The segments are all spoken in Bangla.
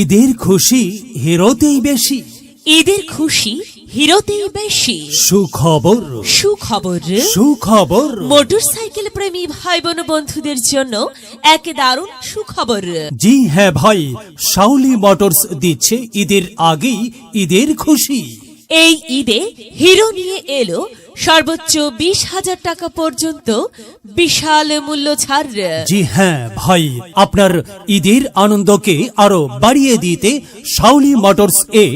ঈদের খুশি হিরোতেই বেশি। ঈদের খুশি হিরোতেই বেশি। সুখবর সুখবর সুখবর মোটরসাইকেল প্রেমী ভাই বোন বন্ধুদের জন্য এক দারুণ সুখবর। জি হ্যাঁ ভাই, শাওলি মোটরস দিচ্ছে ঈদের আগেই ঈদের খুশি। এই ঈদে হিরো নিয়ে এলো সর্বোচ্চ 20,000 টাকা পর্যন্ত বিশাল মূল্য ছাড়। জি হ্যাঁ ভাই, আপনার ঈদের আনন্দকে আরো বাড়িয়ে দিতে শাওলি মোটরস এ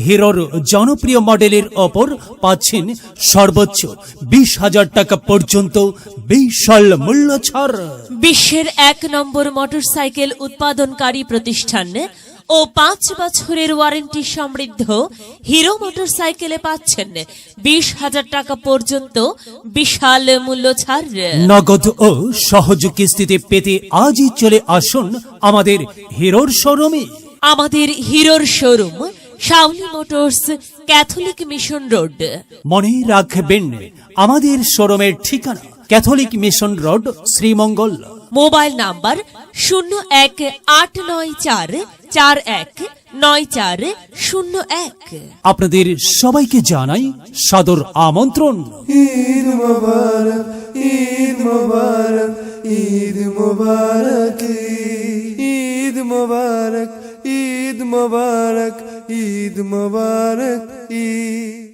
হিরোর জনপ্রিয় মডেলের ওপর পাচ্ছেন সর্বোচ্চ 20,000 টাকা পর্যন্ত বিশাল মূল্য ছাড়। বিশ্বের 1 নম্বর মোটরসাইকেল উৎপাদনকারী প্রতিষ্ঠান ও 5 বছরের ওয়ারেন্টি সমৃদ্ধ হিরো মোটরসাইকেলে পাচ্ছেন 20,000 টাকা পর্যন্ত বিশাল মূল্য ছাড়। নগদ ও সহজ কিস্তিতে পেতে আজই চলে আসুন আমাদের হিরোর শোরুমে। আমাদের হিরোর showroom Shaoli motors, Catholic mission road. মনে রাখবেন আমাদের শোরুমের ঠিকানা Catholic mission road, Sreemangal. Mobile number 0189419401। আপনাদের সবাইকে জানাই সাদর আমন্ত্রণ। ঈদ মোবারক, ঈদ মোবারক, ঈদ মোবারক, ঈদ মোবারক, ঈদ মোবারক, ঈদ মোবারক, ঈদ।